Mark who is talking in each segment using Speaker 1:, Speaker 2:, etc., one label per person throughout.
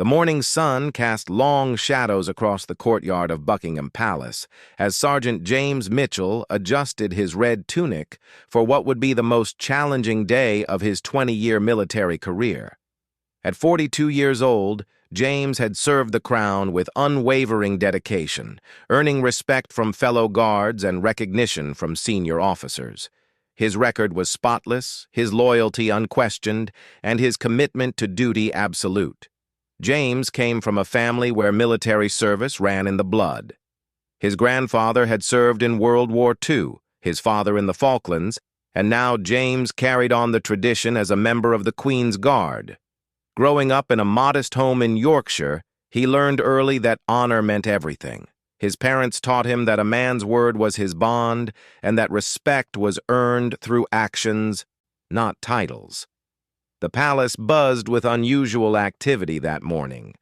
Speaker 1: The morning sun cast long shadows across the courtyard of Buckingham Palace as Sergeant James Mitchell adjusted his red tunic for what would be the most challenging day of his 20-year military career. At 42 years old, James had served the crown with unwavering dedication, earning respect from fellow guards and recognition from senior officers. His record was spotless, his loyalty unquestioned, and his commitment to duty absolute. James came from a family where military service ran in the blood. His grandfather had served in World War II, his father in the Falklands, and now James carried on the tradition as a member of the Queen's Guard. Growing up in a modest home in Yorkshire, he learned early that honor meant everything. His parents taught him that a man's word was his bond and that respect was earned through actions, not titles. The palace buzzed with unusual activity that morning.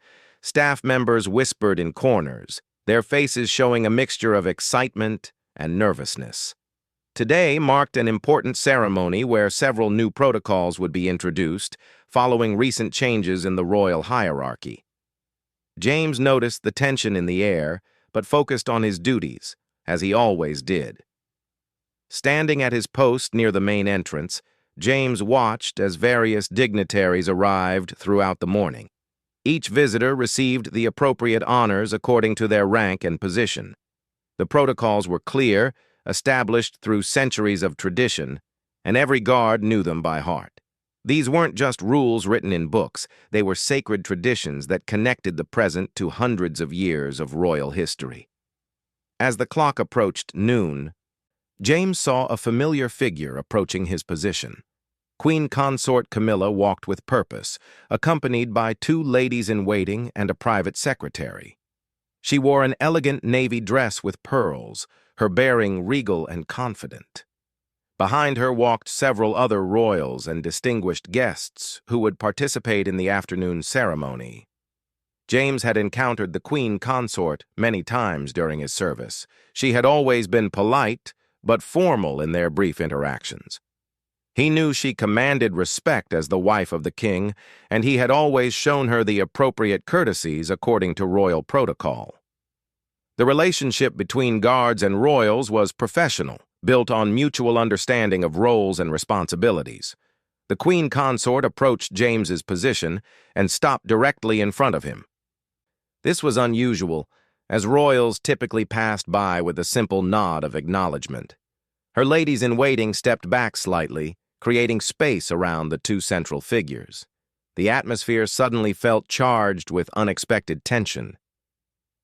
Speaker 1: Staff members whispered in corners, their faces showing a mixture of excitement and nervousness. Today marked an important ceremony where several new protocols would be introduced, following recent changes in the royal hierarchy. James noticed the tension in the air, but focused on his duties, as he always did. Standing at his post near the main entrance, James watched as various dignitaries arrived throughout the morning. Each visitor received the appropriate honors according to their rank and position. The protocols were clear, established through centuries of tradition, and every guard knew them by heart. These weren't just rules written in books, they were sacred traditions that connected the present to hundreds of years of royal history. As the clock approached noon, James saw a familiar figure approaching his position. Queen Consort Camilla walked with purpose, accompanied by 2 ladies-in-waiting and a private secretary. She wore an elegant navy dress with pearls, her bearing regal and confident. Behind her walked several other royals and distinguished guests who would participate in the afternoon ceremony. James had encountered the Queen Consort many times during his service. She had always been polite, but formal in their brief interactions. He knew she commanded respect as the wife of the king, and he had always shown her the appropriate courtesies according to royal protocol. The relationship between guards and royals was professional, built on mutual understanding of roles and responsibilities. The Queen Consort approached James's position and stopped directly in front of him. This was unusual, as royals typically passed by with a simple nod of acknowledgement. Her ladies-in-waiting stepped back slightly, creating space around the 2 central figures. The atmosphere suddenly felt charged with unexpected tension.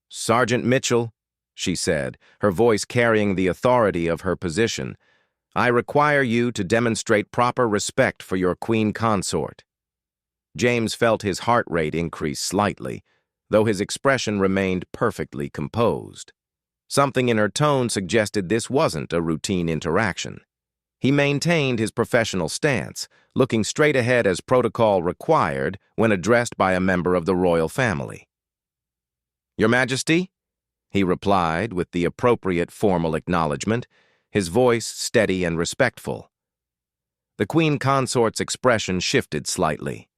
Speaker 1: "Sergeant Mitchell," she said, her voice carrying the authority of her position, "I require you to demonstrate proper respect for your Queen Consort." James felt his heart rate increase slightly, though his expression remained perfectly composed. Something in her tone suggested this wasn't a routine interaction. He maintained his professional stance, looking straight ahead as protocol required when addressed by a member of the royal family. "Your Majesty?" he replied with the appropriate formal acknowledgement, his voice steady and respectful. The Queen Consort's expression shifted slightly,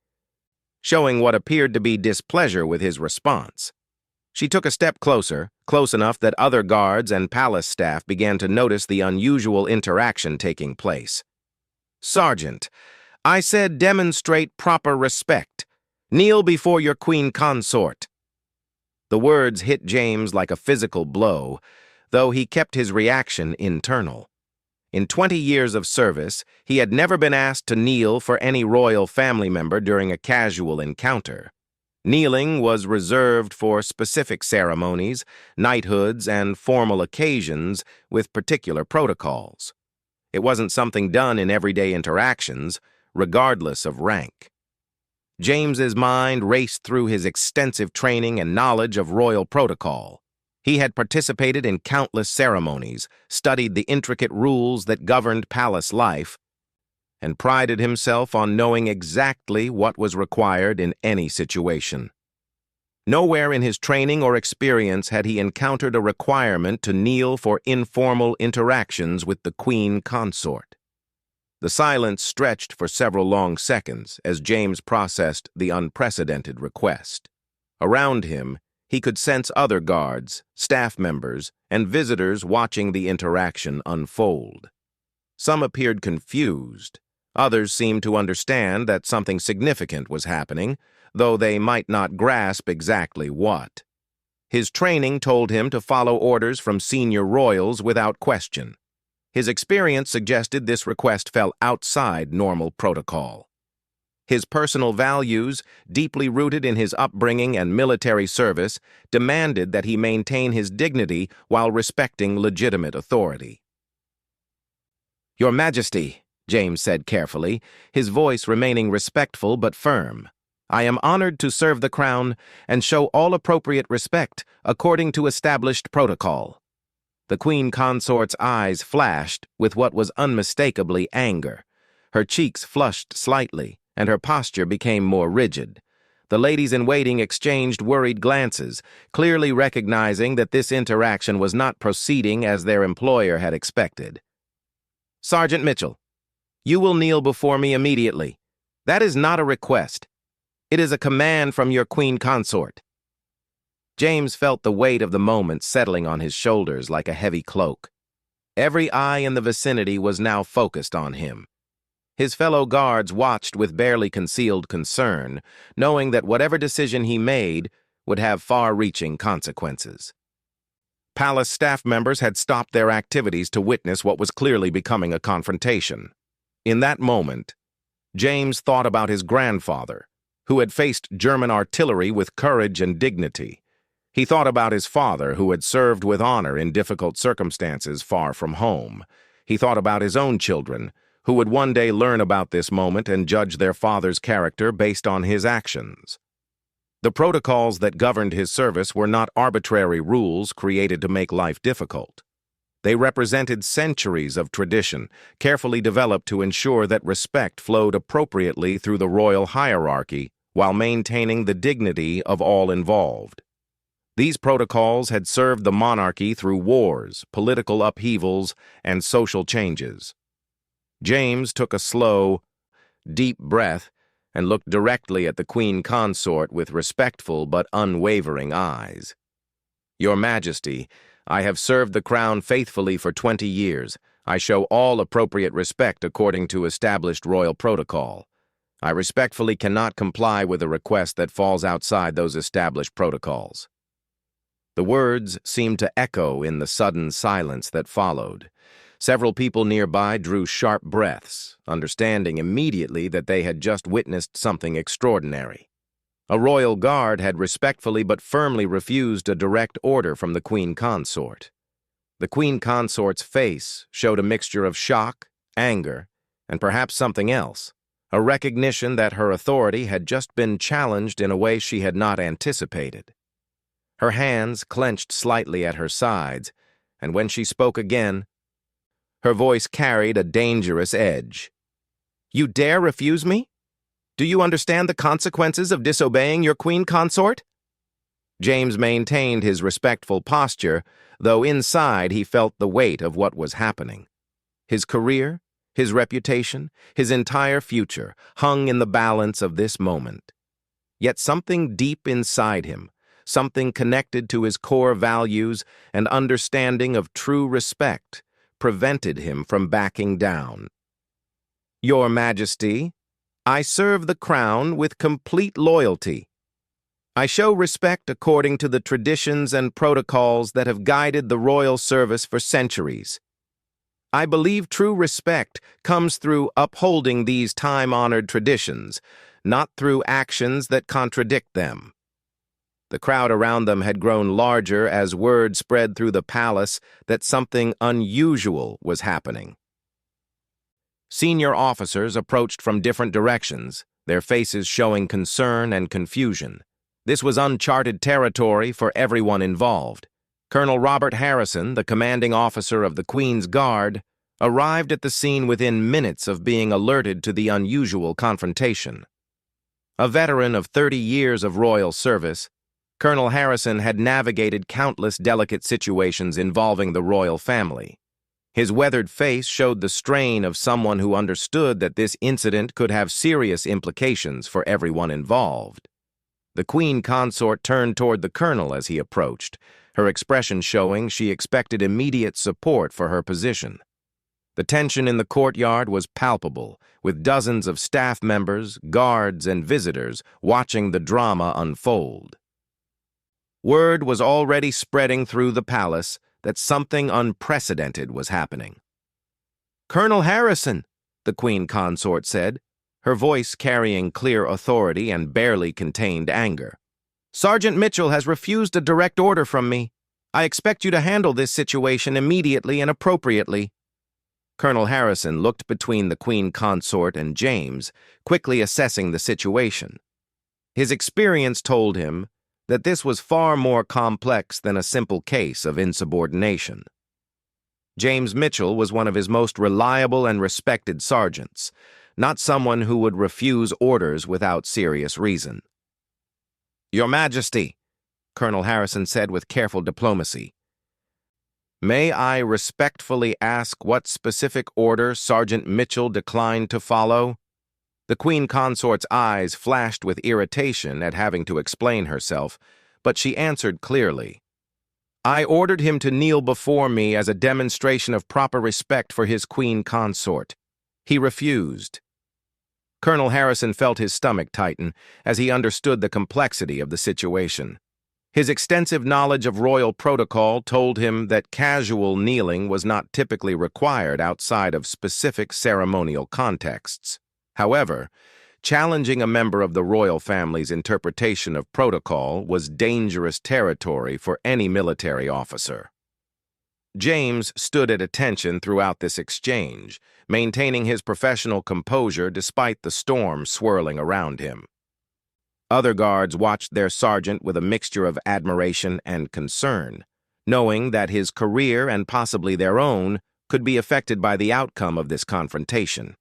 Speaker 1: showing what appeared to be displeasure with his response. She took a step closer, close enough that other guards and palace staff began to notice the unusual interaction taking place. "Sergeant, I said demonstrate proper respect. Kneel before your Queen Consort." The words hit James like a physical blow, though he kept his reaction internal. In 20 years of service, he had never been asked to kneel for any royal family member during a casual encounter. Kneeling was reserved for specific ceremonies, knighthoods, and formal occasions with particular protocols. It wasn't something done in everyday interactions, regardless of rank. James's mind raced through his extensive training and knowledge of royal protocol. He had participated in countless ceremonies, studied the intricate rules that governed palace life, and prided himself on knowing exactly what was required in any situation. Nowhere in his training or experience had he encountered a requirement to kneel for informal interactions with the Queen Consort. The silence stretched for several long seconds as James processed the unprecedented request. Around him, he could sense other guards, staff members, and visitors watching the interaction unfold. Some appeared confused. Others seemed to understand that something significant was happening, though they might not grasp exactly what. His training told him to follow orders from senior royals without question. His experience suggested this request fell outside normal protocol. His personal values, deeply rooted in his upbringing and military service, demanded that he maintain his dignity while respecting legitimate authority. "Your Majesty," James said carefully, his voice remaining respectful but firm, "I am honored to serve the crown and show all appropriate respect according to established protocol." The Queen Consort's eyes flashed with what was unmistakably anger. Her cheeks flushed slightly, and her posture became more rigid. The ladies-in-waiting exchanged worried glances, clearly recognizing that this interaction was not proceeding as their employer had expected. "Sergeant Mitchell, you will kneel before me immediately. That is not a request. It is a command from your Queen Consort." James felt the weight of the moment settling on his shoulders like a heavy cloak. Every eye in the vicinity was now focused on him. His fellow guards watched with barely concealed concern, knowing that whatever decision he made would have far-reaching consequences. Palace staff members had stopped their activities to witness what was clearly becoming a confrontation. In that moment, James thought about his grandfather, who had faced German artillery with courage and dignity. He thought about his father, who had served with honor in difficult circumstances far from home. He thought about his own children, who would one day learn about this moment and judge their father's character based on his actions. The protocols that governed his service were not arbitrary rules created to make life difficult. They represented centuries of tradition, carefully developed to ensure that respect flowed appropriately through the royal hierarchy while maintaining the dignity of all involved. These protocols had served the monarchy through wars, political upheavals, and social changes. James took a slow, deep breath and looked directly at the Queen Consort with respectful but unwavering eyes. "Your Majesty, I have served the crown faithfully for 20 years. I show all appropriate respect according to established royal protocol. I respectfully cannot comply with a request that falls outside those established protocols." The words seemed to echo in the sudden silence that followed. Several people nearby drew sharp breaths, understanding immediately that they had just witnessed something extraordinary. A royal guard had respectfully but firmly refused a direct order from the Queen Consort. The Queen Consort's face showed a mixture of shock, anger, and perhaps something else, a recognition that her authority had just been challenged in a way she had not anticipated. Her hands clenched slightly at her sides, and when she spoke again, her voice carried a dangerous edge. "You dare refuse me? Do you understand the consequences of disobeying your Queen Consort?" James maintained his respectful posture, though inside he felt the weight of what was happening. His career, his reputation, his entire future hung in the balance of this moment. Yet something deep inside him, something connected to his core values and understanding of true respect, prevented him from backing down. "Your Majesty, I serve the crown with complete loyalty. I show respect according to the traditions and protocols that have guided the royal service for centuries. I believe true respect comes through upholding these time-honored traditions, not through actions that contradict them." The crowd around them had grown larger as word spread through the palace that something unusual was happening. Senior officers approached from different directions, their faces showing concern and confusion. This was uncharted territory for everyone involved. Colonel Robert Harrison, the commanding officer of the Queen's Guard, arrived at the scene within minutes of being alerted to the unusual confrontation. A veteran of 30 years of royal service, Colonel Harrison had navigated countless delicate situations involving the royal family. His weathered face showed the strain of someone who understood that this incident could have serious implications for everyone involved. The queen consort turned toward the colonel as he approached, her expression showing she expected immediate support for her position. The tension in the courtyard was palpable, with dozens of staff members, guards, and visitors watching the drama unfold. Word was already spreading through the palace that something unprecedented was happening. "Colonel Harrison," the queen consort said, her voice carrying clear authority and barely contained anger. "Sergeant Mitchell has refused a direct order from me. I expect you to handle this situation immediately and appropriately." Colonel Harrison looked between the queen consort and James, quickly assessing the situation. His experience told him that this was far more complex than a simple case of insubordination. James Mitchell was one of his most reliable and respected sergeants, not someone who would refuse orders without serious reason. "Your Majesty," Colonel Harrison said with careful diplomacy, "may I respectfully ask what specific order Sergeant Mitchell declined to follow?" The queen consort's eyes flashed with irritation at having to explain herself, but she answered clearly. "I ordered him to kneel before me as a demonstration of proper respect for his queen consort. He refused." Colonel Harrison felt his stomach tighten as he understood the complexity of the situation. His extensive knowledge of royal protocol told him that casual kneeling was not typically required outside of specific ceremonial contexts. However, challenging a member of the royal family's interpretation of protocol was dangerous territory for any military officer. James stood at attention throughout this exchange, maintaining his professional composure despite the storm swirling around him. Other guards watched their sergeant with a mixture of admiration and concern, knowing that his career and possibly their own could be affected by the outcome of this confrontation.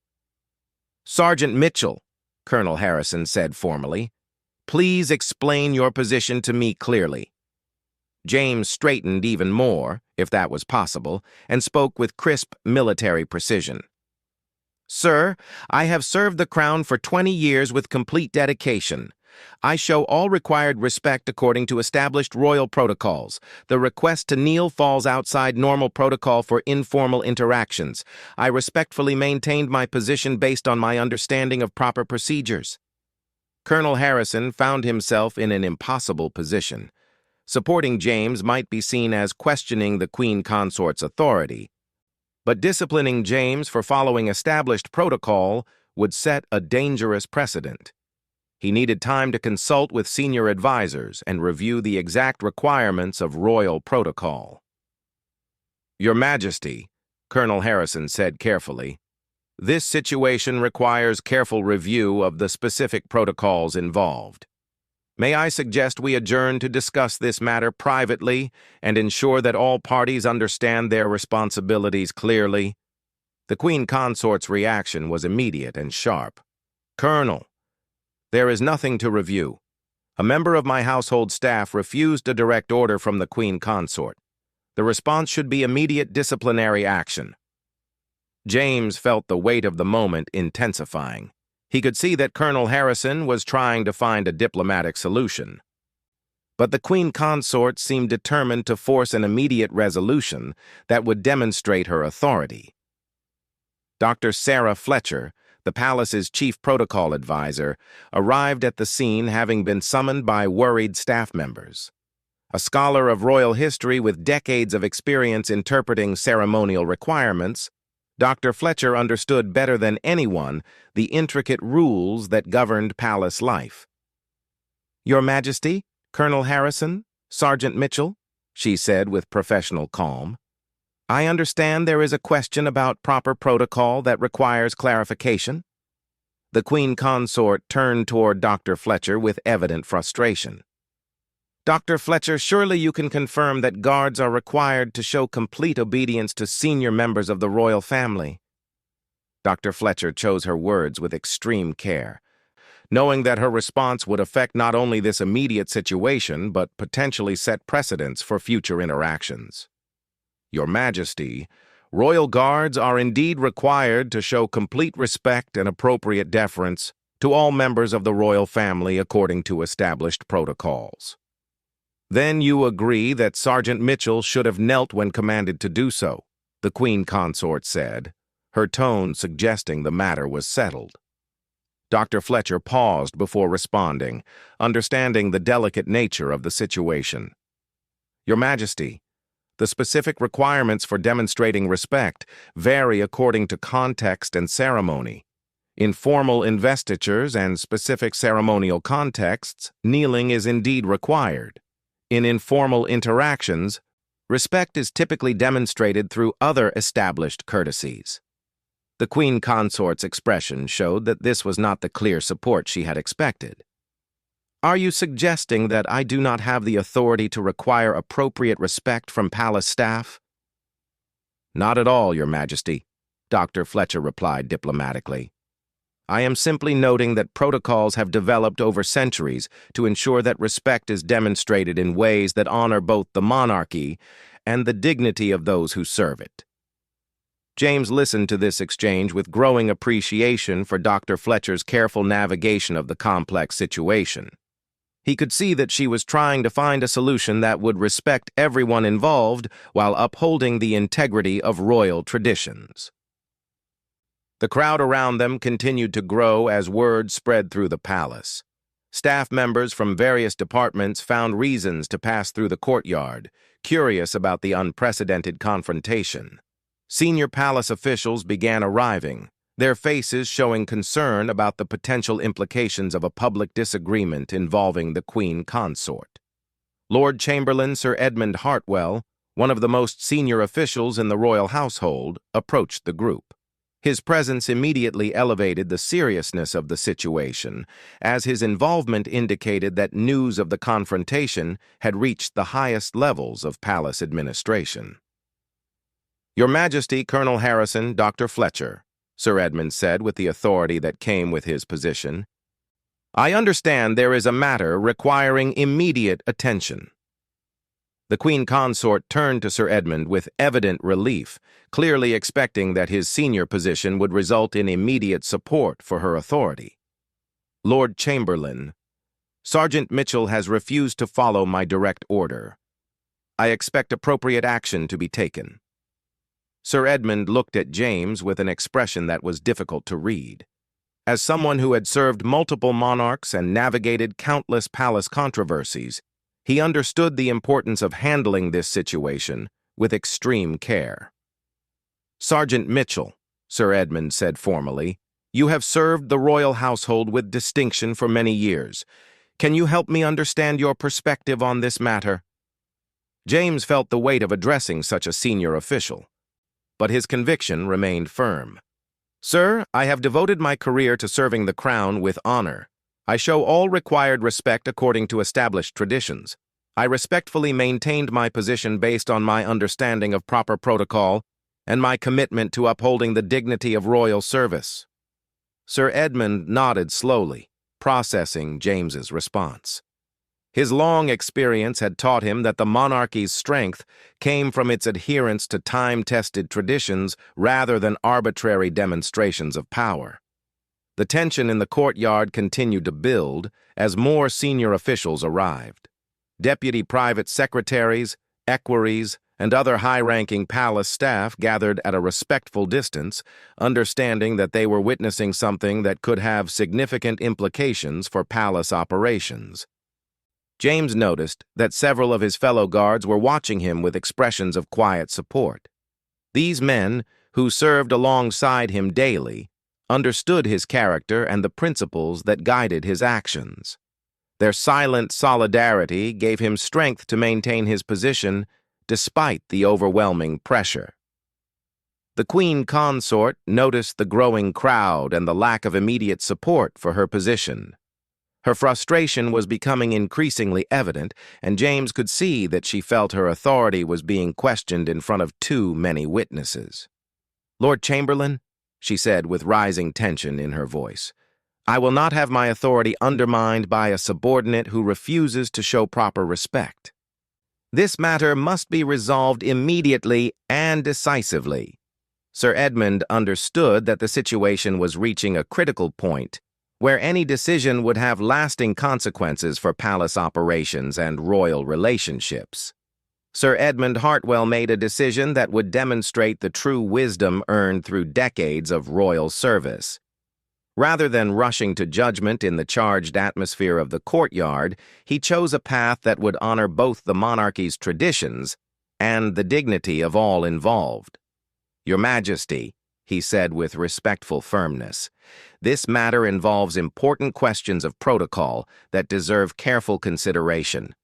Speaker 1: "Sergeant Mitchell," Colonel Harrison said formally, "please explain your position to me clearly." James straightened even more, if that was possible, and spoke with crisp military precision. "Sir, I have served the crown for 20 years with complete dedication. I show all required respect according to established royal protocols. The request to kneel falls outside normal protocol for informal interactions. I respectfully maintained my position based on my understanding of proper procedures." Colonel Harrison found himself in an impossible position. Supporting James might be seen as questioning the queen consort's authority, but disciplining James for following established protocol would set a dangerous precedent. He needed time to consult with senior advisors and review the exact requirements of royal protocol. "Your Majesty," Colonel Harrison said carefully, "this situation requires careful review of the specific protocols involved. May I suggest we adjourn to discuss this matter privately and ensure that all parties understand their responsibilities clearly?" The queen consort's reaction was immediate and sharp. "Colonel, there is nothing to review. A member of my household staff refused a direct order from the queen consort. The response should be immediate disciplinary action." James felt the weight of the moment intensifying. He could see that Colonel Harrison was trying to find a diplomatic solution. But the queen consort seemed determined to force an immediate resolution that would demonstrate her authority. Dr. Sarah Fletcher, the palace's chief protocol advisor, arrived at the scene having been summoned by worried staff members. A scholar of royal history with decades of experience interpreting ceremonial requirements, Dr. Fletcher understood better than anyone the intricate rules that governed palace life. "Your Majesty, Colonel Harrison, Sergeant Mitchell," she said with professional calm, "I understand there is a question about proper protocol that requires clarification." The queen consort turned toward Dr. Fletcher with evident frustration. "Dr. Fletcher, surely you can confirm that guards are required to show complete obedience to senior members of the royal family." Dr. Fletcher chose her words with extreme care, knowing that her response would affect not only this immediate situation but potentially set precedents for future interactions. "Your Majesty, royal guards are indeed required to show complete respect and appropriate deference. to all members of the royal family according to established protocols. Then you agree that Sergeant Mitchell should have knelt when commanded to do so, the Queen Consort said, her tone suggesting the matter was settled. Dr. Fletcher paused before responding, understanding the delicate nature of the situation. Your Majesty, the specific requirements for demonstrating respect vary according to context and ceremony. In formal investitures and specific ceremonial contexts, kneeling is indeed required. In informal interactions, respect is typically demonstrated through other established courtesies. The Queen Consort's expression showed that this was not the clear support she had expected. Are you suggesting that I do not have the authority to require appropriate respect from palace staff? Not at all, Your Majesty, Dr. Fletcher replied diplomatically. I am simply noting that protocols have developed over centuries to ensure that respect is demonstrated in ways that honor both the monarchy and the dignity of those who serve it. James listened to this exchange with growing appreciation for Dr. Fletcher's careful navigation of the complex situation. He could see that she was trying to find a solution that would respect everyone involved while upholding the integrity of royal traditions. The crowd around them continued to grow as word spread through the palace. Staff members from various departments found reasons to pass through the courtyard, curious about the unprecedented confrontation. Senior palace officials began arriving, their faces showing concern about the potential implications of a public disagreement involving the Queen Consort. Lord Chamberlain Sir Edmund Hartwell, one of the most senior officials in the royal household, approached the group. His presence immediately elevated the seriousness of the situation, as his involvement indicated that news of the confrontation had reached the highest levels of palace administration. Your Majesty, Colonel Harrison, Dr. Fletcher, Sir Edmund said with the authority that came with his position. I understand there is a matter requiring immediate attention. The Queen Consort turned to Sir Edmund with evident relief, clearly expecting that his senior position would result in immediate support for her authority. Lord Chamberlain, Sergeant Mitchell has refused to follow my direct order. I expect appropriate action to be taken. Sir Edmund looked at James with an expression that was difficult to read. As someone who had served multiple monarchs and navigated countless palace controversies, he understood the importance of handling this situation with extreme care. Sergeant Mitchell, Sir Edmund said formally, you have served the royal household with distinction for many years. Can you help me understand your perspective on this matter? James felt the weight of addressing such a senior official, but his conviction remained firm. Sir, I have devoted my career to serving the crown with honor. I show all required respect according to established traditions. I respectfully maintained my position based on my understanding of proper protocol and my commitment to upholding the dignity of royal service. Sir Edmund nodded slowly, processing James's response. His long experience had taught him that the monarchy's strength came from its adherence to time-tested traditions rather than arbitrary demonstrations of power. The tension in the courtyard continued to build as more senior officials arrived. Deputy private secretaries, equerries, and other high-ranking palace staff gathered at a respectful distance, understanding that they were witnessing something that could have significant implications for palace operations. James noticed that several of his fellow guards were watching him with expressions of quiet support. These men, who served alongside him daily, understood his character and the principles that guided his actions. Their silent solidarity gave him strength to maintain his position despite the overwhelming pressure. The Queen Consort noticed the growing crowd and the lack of immediate support for her position. Her frustration was becoming increasingly evident, and James could see that she felt her authority was being questioned in front of too many witnesses. Lord Chamberlain, she said with rising tension in her voice, I will not have my authority undermined by a subordinate who refuses to show proper respect. This matter must be resolved immediately and decisively. Sir Edmund understood that the situation was reaching a critical point where any decision would have lasting consequences for palace operations and royal relationships. Sir Edmund Hartwell made a decision that would demonstrate the true wisdom earned through decades of royal service. Rather than rushing to judgment in the charged atmosphere of the courtyard, he chose a path that would honor both the monarchy's traditions and the dignity of all involved. "Your Majesty," he said with respectful firmness, "this matter involves important questions of protocol that deserve careful consideration.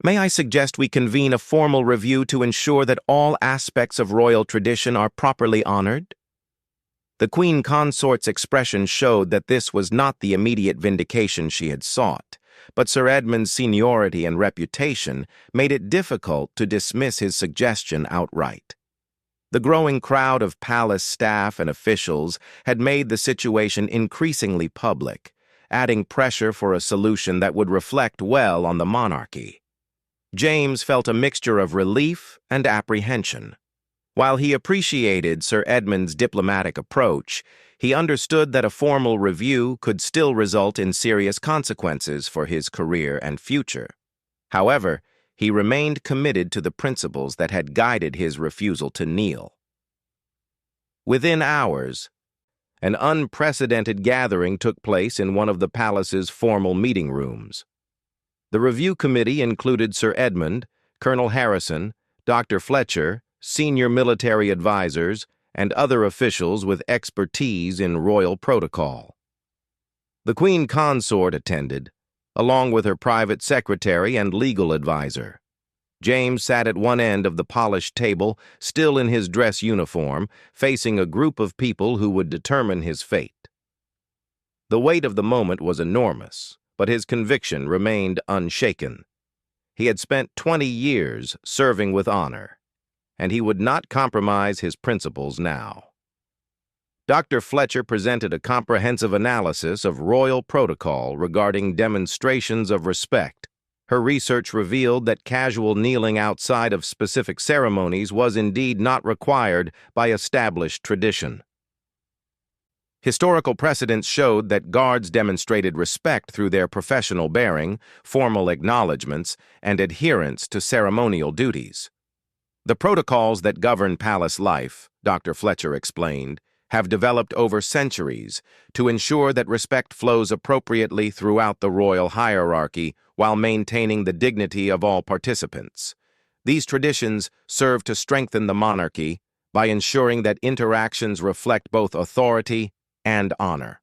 Speaker 1: May I suggest we convene a formal review to ensure that all aspects of royal tradition are properly honored?" The Queen Consort's expression showed that this was not the immediate vindication she had sought, but Sir Edmund's seniority and reputation made it difficult to dismiss his suggestion outright. The growing crowd of palace staff and officials had made the situation increasingly public, adding pressure for a solution that would reflect well on the monarchy. James felt a mixture of relief and apprehension. While he appreciated Sir Edmund's diplomatic approach, he understood that a formal review could still result in serious consequences for his career and future. However, he remained committed to the principles that had guided his refusal to kneel. Within hours, an unprecedented gathering took place in one of the palace's formal meeting rooms. The review committee included Sir Edmund, Colonel Harrison, Dr. Fletcher, senior military advisors, and other officials with expertise in royal protocol. The Queen Consort attended, along with her private secretary and legal advisor. James sat at one end of the polished table, still in his dress uniform, facing a group of people who would determine his fate. The weight of the moment was enormous, but his conviction remained unshaken. He had spent 20 years serving with honor, and he would not compromise his principles now. Dr. Fletcher presented a comprehensive analysis of royal protocol regarding demonstrations of respect. Her research revealed that casual kneeling outside of specific ceremonies was indeed not required by established tradition. Historical precedents showed that guards demonstrated respect through their professional bearing, formal acknowledgments, and adherence to ceremonial duties. The protocols that govern palace life, Dr. Fletcher explained, have developed over centuries to ensure that respect flows appropriately throughout the royal hierarchy while maintaining the dignity of all participants. These traditions serve to strengthen the monarchy by ensuring that interactions reflect both authority and honor.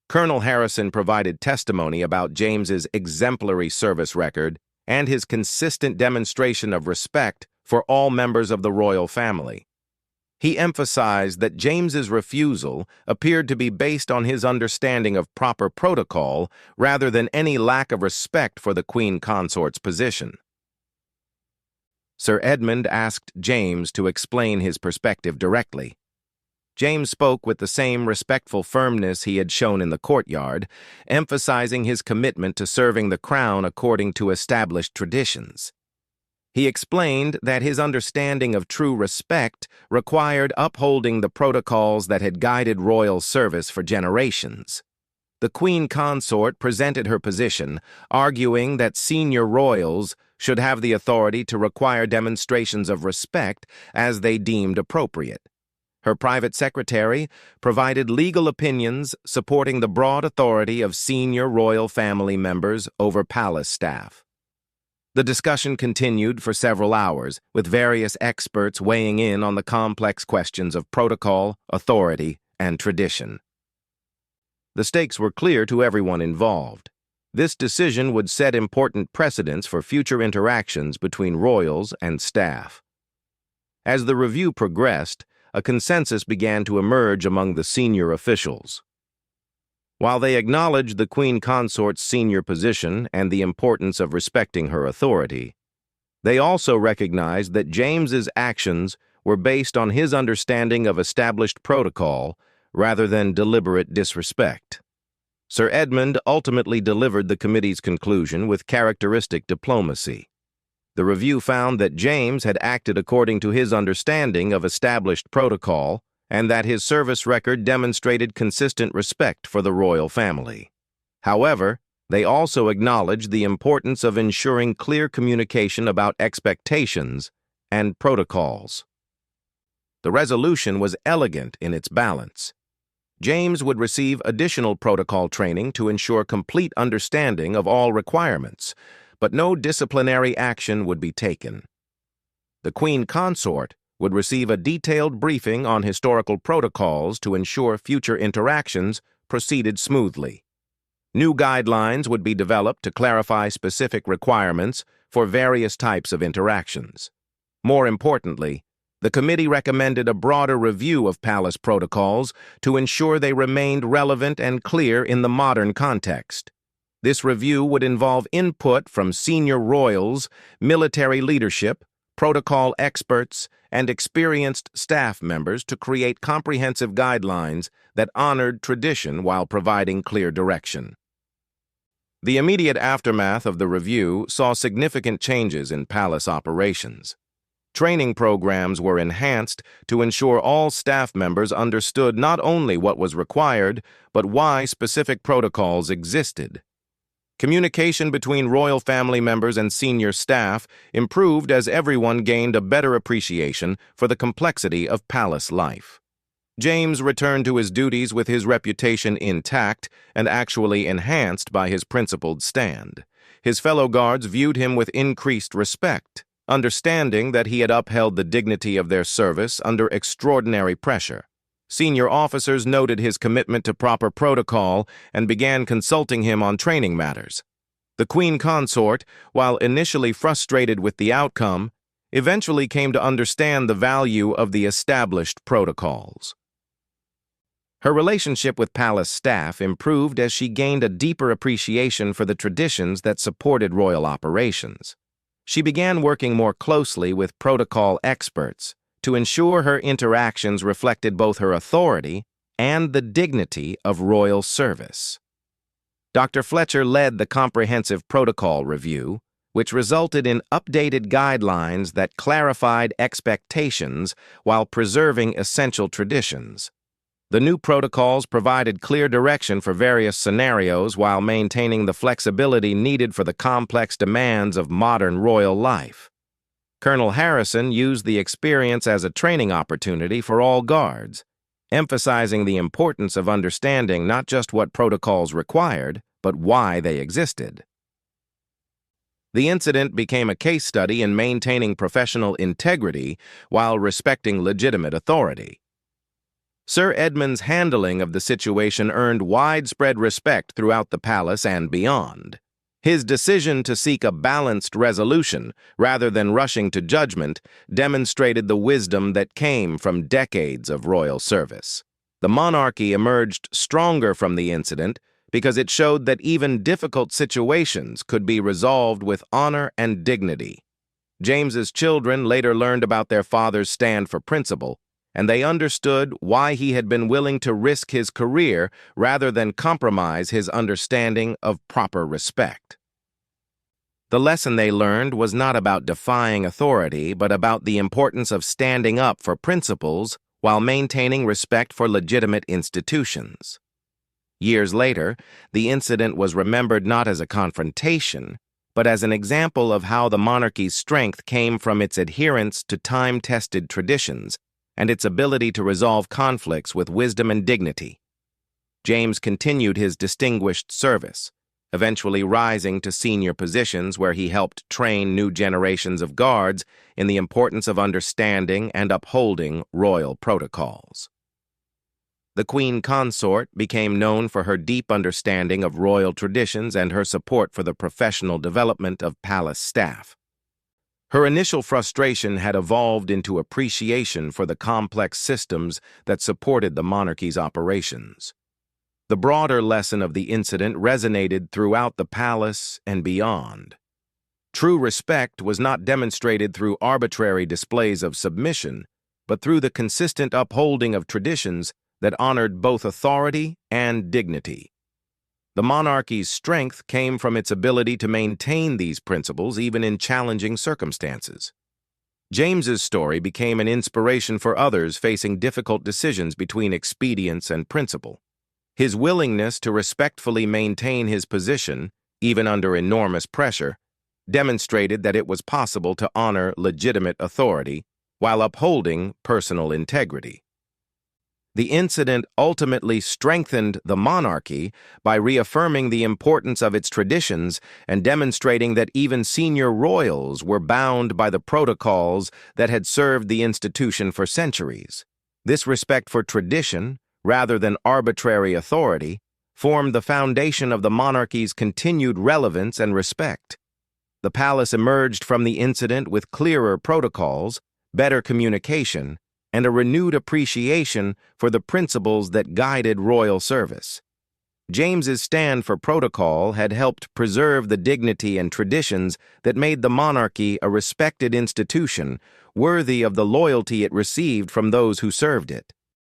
Speaker 1: Colonel Harrison provided testimony about James's exemplary service record and his consistent demonstration of respect for all members of the royal family. He emphasized that James's refusal appeared to be based on his understanding of proper protocol rather than any lack of respect for the Queen Consort's position. Sir Edmund asked James to explain his perspective directly. James spoke with the same respectful firmness he had shown in the courtyard, emphasizing his commitment to serving the crown according to established traditions. He explained that his understanding of true respect required upholding the protocols that had guided royal service for generations. The Queen Consort presented her position, arguing that senior royals should have the authority to require demonstrations of respect as they deemed appropriate. Her private secretary provided legal opinions supporting the broad authority of senior royal family members over palace staff. The discussion continued for several hours, with various experts weighing in on the complex questions of protocol, authority, and tradition. The stakes were clear to everyone involved. This decision would set important precedents for future interactions between royals and staff. As the review progressed, a consensus began to emerge among the senior officials. While they acknowledged the Queen Consort's senior position and the importance of respecting her authority, they also recognized that James's actions were based on his understanding of established protocol rather than deliberate disrespect. Sir Edmund ultimately delivered the committee's conclusion with characteristic diplomacy. The review found that James had acted according to his understanding of established protocol and that his service record demonstrated consistent respect for the royal family. However, they also acknowledged the importance of ensuring clear communication about expectations and protocols. The resolution was elegant in its balance. James would receive additional protocol training to ensure complete understanding of all requirements, but no disciplinary action would be taken. The Queen Consort would receive a detailed briefing on historical protocols to ensure future interactions proceeded smoothly. New guidelines would be developed to clarify specific requirements for various types of interactions. More importantly, the committee recommended a broader review of palace protocols to ensure they remained relevant and clear in the modern context. This review would involve input from senior royals, military leadership, protocol experts, and experienced staff members to create comprehensive guidelines that honored tradition while providing clear direction. The immediate aftermath of the review saw significant changes in palace operations. Training programs were enhanced to ensure all staff members understood not only what was required, but why specific protocols existed. Communication between royal family members and senior staff improved as everyone gained a better appreciation for the complexity of palace life. James returned to his duties with his reputation intact and actually enhanced by his principled stand. His fellow guards viewed him with increased respect, understanding that he had upheld the dignity of their service under extraordinary pressure. Senior officers noted his commitment to proper protocol and began consulting him on training matters. The Queen Consort, while initially frustrated with the outcome, eventually came to understand the value of the established protocols. Her relationship with palace staff improved as she gained a deeper appreciation for the traditions that supported royal operations. She began working more closely with protocol experts to ensure her interactions reflected both her authority and the dignity of royal service. Dr. Fletcher led the comprehensive protocol review, which resulted in updated guidelines that clarified expectations while preserving essential traditions. The new protocols provided clear direction for various scenarios while maintaining the flexibility needed for the complex demands of modern royal life. Colonel Harrison used the experience as a training opportunity for all guards, emphasizing the importance of understanding not just what protocols required, but why they existed. The incident became a case study in maintaining professional integrity while respecting legitimate authority. Sir Edmund's handling of the situation earned widespread respect throughout the palace and beyond. His decision to seek a balanced resolution rather than rushing to judgment demonstrated the wisdom that came from decades of royal service. The monarchy emerged stronger from the incident because it showed that even difficult situations could be resolved with honor and dignity. James's children later learned about their father's stand for principle, and they understood why he had been willing to risk his career rather than compromise his understanding of proper respect. The lesson they learned was not about defying authority, but about the importance of standing up for principles while maintaining respect for legitimate institutions. Years later, the incident was remembered not as a confrontation, but as an example of how the monarchy's strength came from its adherence to time-tested traditions and its ability to resolve conflicts with wisdom and dignity. James continued his distinguished service, eventually rising to senior positions where he helped train new generations of guards in the importance of understanding and upholding royal protocols. The Queen Consort became known for her deep understanding of royal traditions and her support for the professional development of palace staff. Her initial frustration had evolved into appreciation for the complex systems that supported the monarchy's operations. The broader lesson of the incident resonated throughout the palace and beyond. True respect was not demonstrated through arbitrary displays of submission, but through the consistent upholding of traditions that honored both authority and dignity. The monarchy's strength came from its ability to maintain these principles even in challenging circumstances. James's story became an inspiration for others facing difficult decisions between expedience and principle. His willingness to respectfully maintain his position, even under enormous pressure, demonstrated that it was possible to honor legitimate authority while upholding personal integrity. The incident ultimately strengthened the monarchy by reaffirming the importance of its traditions and demonstrating that even senior royals were bound by the protocols that had served the institution for centuries. This respect for tradition, rather than arbitrary authority, formed the foundation of the monarchy's continued relevance and respect. The palace emerged from the incident with clearer protocols, better communication, and a renewed appreciation for the principles that guided royal service. James's stand for protocol had helped preserve the dignity and traditions that made the monarchy a respected institution, worthy of the loyalty it received from those who served it.